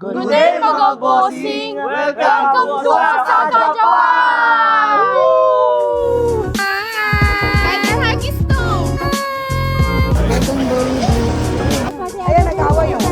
Good day mga bossing! Welcome to Osaka, Japan! Ayan, nag-away yun.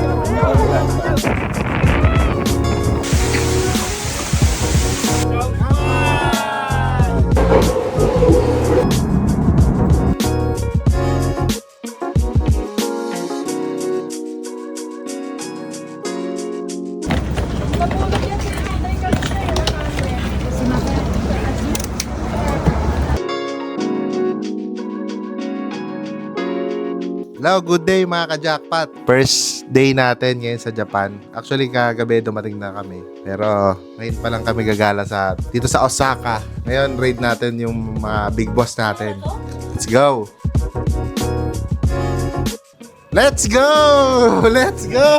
Hello, good day mga ka-jackpot. First day natin ngayon sa Japan. Actually, kagabi dumating na kami. Pero ngayon pa lang kami gagala dito sa Osaka. Ngayon, raid natin yung mga big boss natin. Let's go! Let's go! Let's go!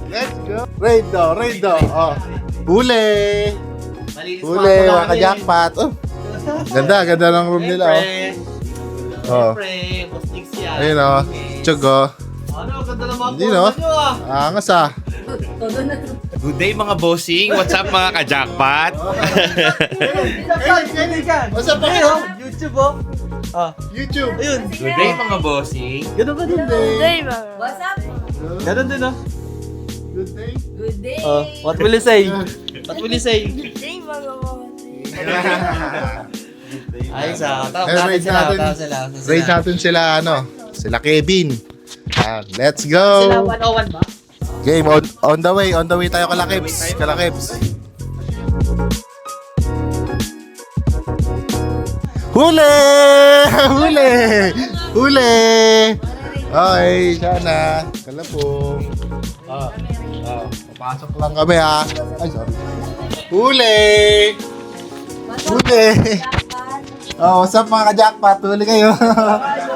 Let's go! Raid daw, raid daw. Oh. Huli! Huli mga ka-jackpot. Oh. Ganda, ganda ng room nila. Oh. Siyempre, boss Nix yan. Ayun o, Chogo. Ano, ganda ng mga Hindi no? nyo ah. Angas ah. Good day mga bossing! What's up mga ka-jackpot? What's up Hey, mga oh, YouTube oh. Ah, YouTube? ayun. Good day mga bossing! Ganun ba din? What's up? Ganun din ah. Good day. Good day! Oh, what will you say? What will you say? Good day mga bossing! Ayos ah. Raid natin. Raid natin sila sila Kevin. Let's go. Sila 101 ba? Game on the way tayo kala Kebs. Kala Kebs. Huli! Huli! Huli! Okay, sana. Kalapong. Papasok lang kami ha. Ay, sorry. Huli! Huli! Oh, what's up mga ka-jackpot? Huli kayo.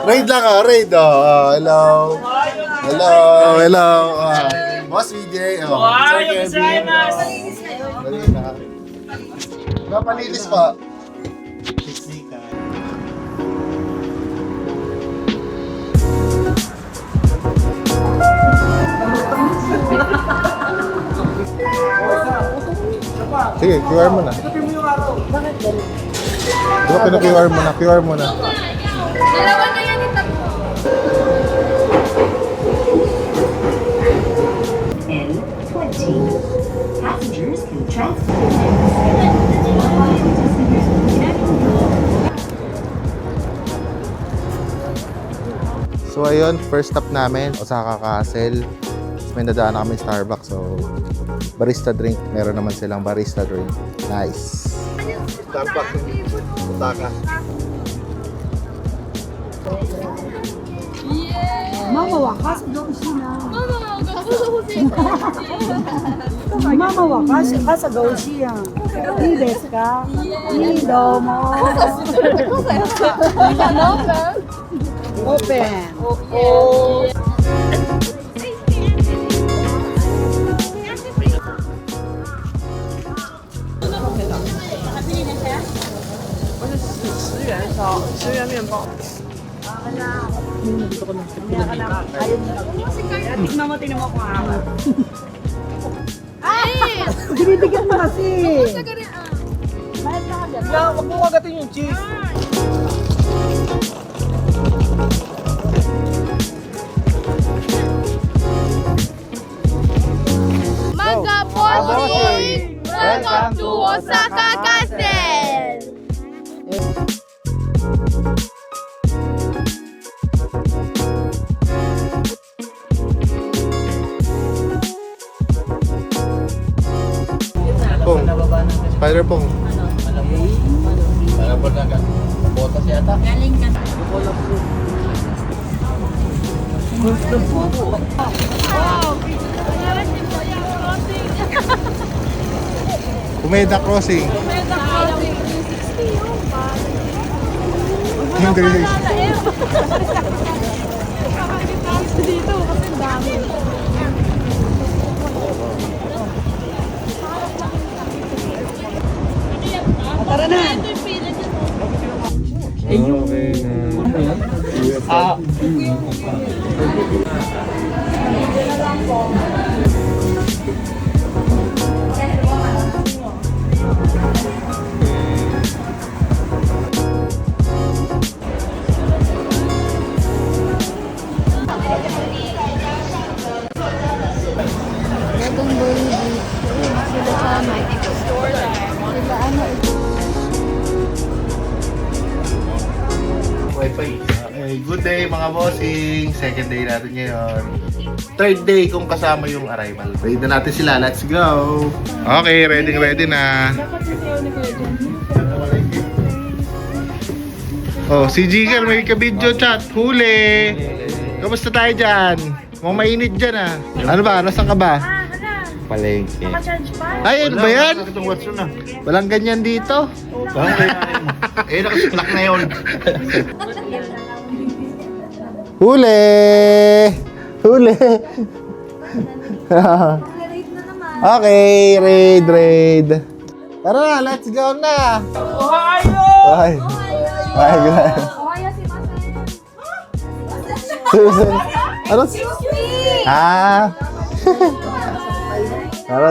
Raid lang raid hello. Hello, hello. Boss VJ. Sir Kevin. Malinis na. Kapalinis pa. Sige, QR mo na. Diba pina-QR mo na? QR mo na. Dalawa na yan itag mo! N20. Passengers can transfer So ayun, first stop namin, Osaka Castle. May nadaan na kami Starbucks, so barista drink. Meron naman silang barista drink. Nice. Starbucks, Osaka. Mama wakas, daw siya. Mama, Mama wakas, kasa daw siya. Di desu ka? Di domo. Open. Tignan mo, tignan mo kung ako. Binibigyan mo kasi. Wag mo kagatin yung cheese. mga bossing! Welcome to Osaka Castle! Pong. Spider Pong. Para po na botas yata. Galing ka. Umeda Crossing. Hindi. Dito kasi dami. Tara na. Okay, good day mga bossing. Second day natin ngayon. Third day kung kasama yung arrival. Ready na natin sila. Let's go! Okay, ready na. Oh, si Jigal may ka-video chat. Huli! Kamusta tayo dyan? Mukhang mainit dyan ah. Ano ba? Nasaan ka ba? Palengke. Ay, ano ba yan? Walang ganyan dito. Nakasiklak na yun. Huli! Huli! Okay, raid. Tara na, let's go na! Ohio! Ay, grabe. Ohio si Masen. Susan. Ano? Ah!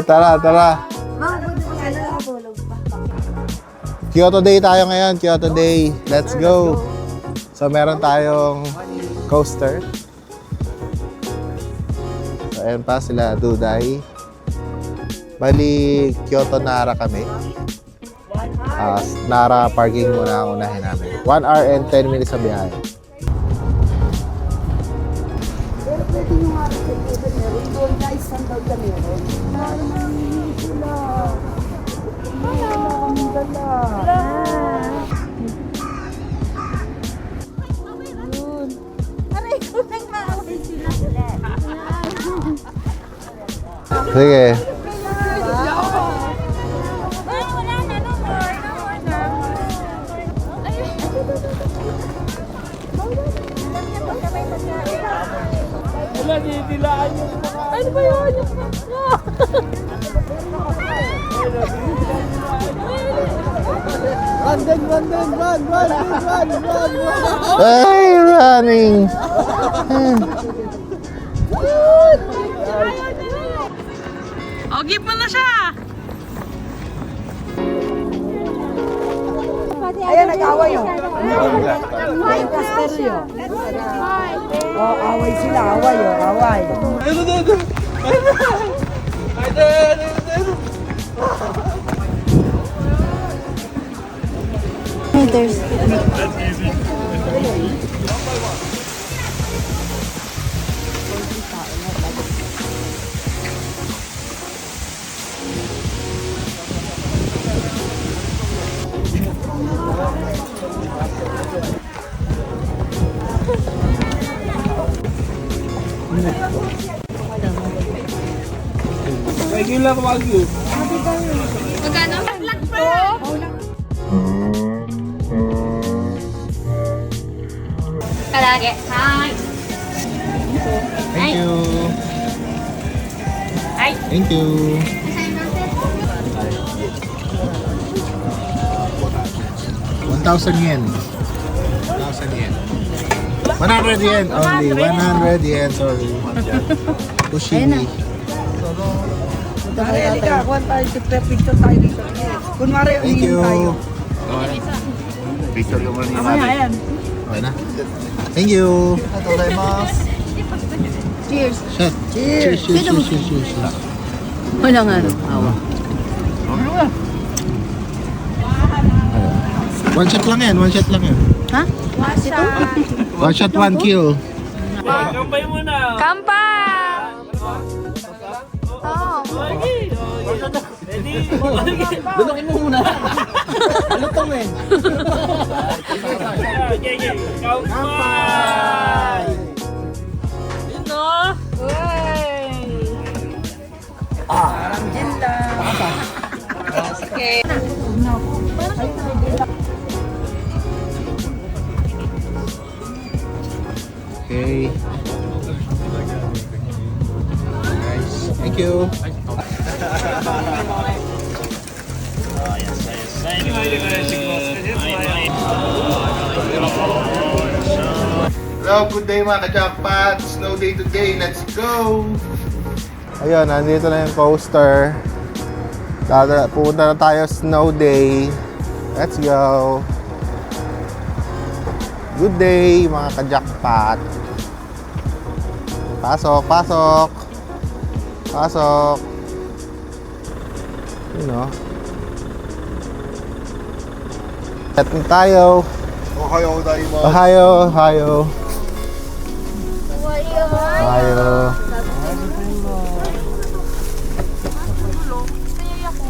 Tara. Kyoto Day tayo ngayon, Kyoto Day. Let's go! So, meron tayong coaster. So, ayan pa sila, Duday. Bali, Kyoto Nara kami. Nara parking muna ang unahin namin. 1 hour and 10 minutes sa biyahe. Pero pwede nyo nga rin sa meron doon guys, saan daw ka meron? Naraming sila. Wala kaming dala. Aray ko nang maawin sila. Sige. Ay, wala na. No more na. Ay, alam niya pag may pagkain. Wala, nidilaan yung Ano ba yun? Ay, running! O, give mo na siya! Ayan, nag-away yun. May pastor yun. Oh, away sila, away yun, away. regular Wagyu. Magkano? Laklag pa! Kalage. Hi! Thank you! Ay! Thank you! 1,000 yen. 1,000 yen. 100 yen only. 100 yen, sorry. Kushimi. Halika, kuhan tayo, picture tayo dito. Kunwari, Thank you. tayo. Picture yung mga Mamaya, ayan. Okay na. Thank you. Cheers. Shot. Cheers. Cheers. Wala nga, no? Awa. One shot lang yan. Ha? One shot, 1 kill. Kampay mo na. Kampa! Oh. Ready? Dunukin mo muna. Ano to, men? Kampay! Yun no? Okay. Nice. Thank you. Hello, good day mga ka-jackpot. Snow day today. Let's go! Ayun, nandito na yung coaster. Pupunta na tayo snow day. Let's go! Good day mga ka-jackpot. Pasok. You know. Set na tayo. Ohio, Ohio. Ohio.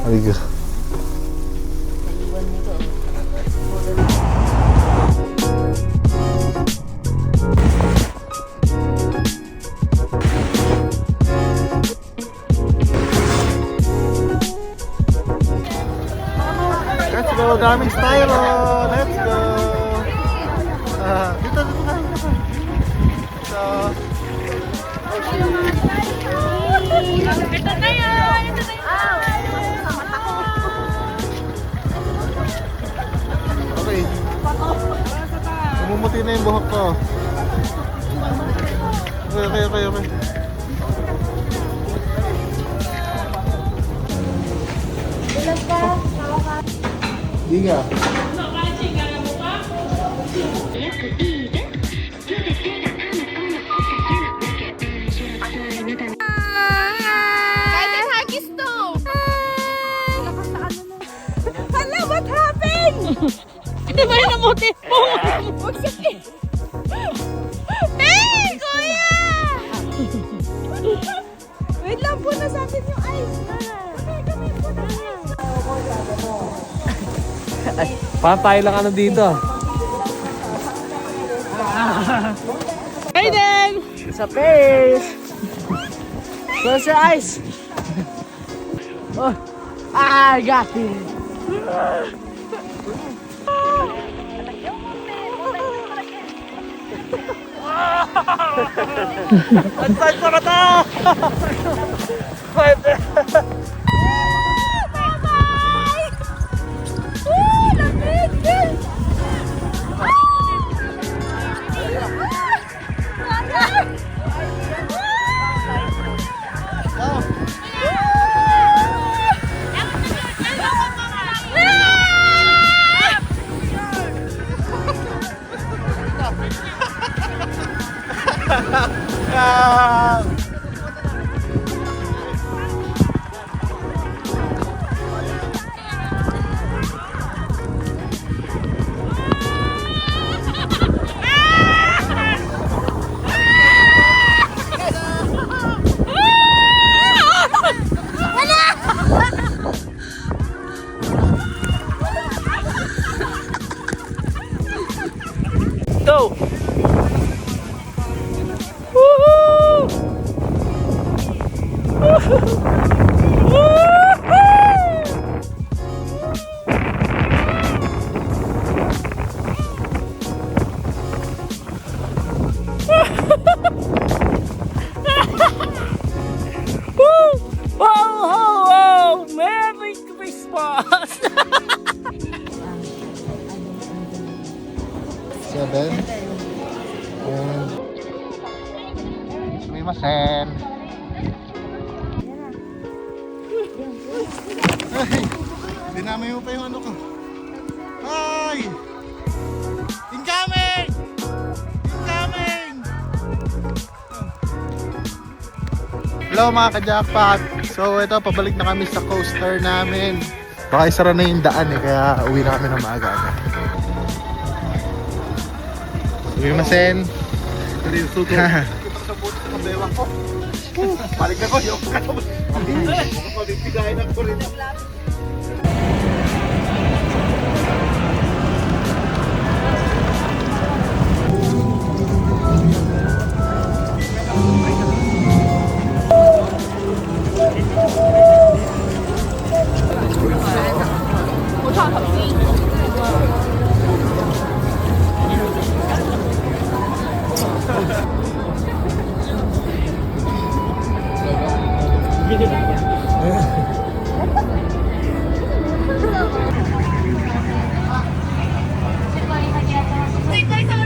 Aligo. Let's go, daming styro. Let's go. Dito ka. Dito. Ito na yan! Okay. Namumuti na yung buhok ko. Okay. Giga. Kahit ang hagis to! Hala, what happened? Hindi ba yung namuti? Huwag sakit! Hey, kuya! Wait lang po, nasakin yung ice. Kami po na ice. Parang tayo lang ano dito. Aiden! Sa face. Close your eyes. Oh. I got it. Ang saan sa mata! Bye-bye! Woo! Lamig! Go! Oh, Merry Christmas! 7. And... Sumimasen. Ay! Dinamay mo pa yung ano ko. Ay! Incoming! Incoming! Hello mga ka-jackpot! So ito, pabalik na kami sa coaster namin. Baka isara na yung daan kaya uwi na kami na maaga-aga. Sumimasen. Balik na ko, yung mabibigayin ako rin. Tay, tay, tay.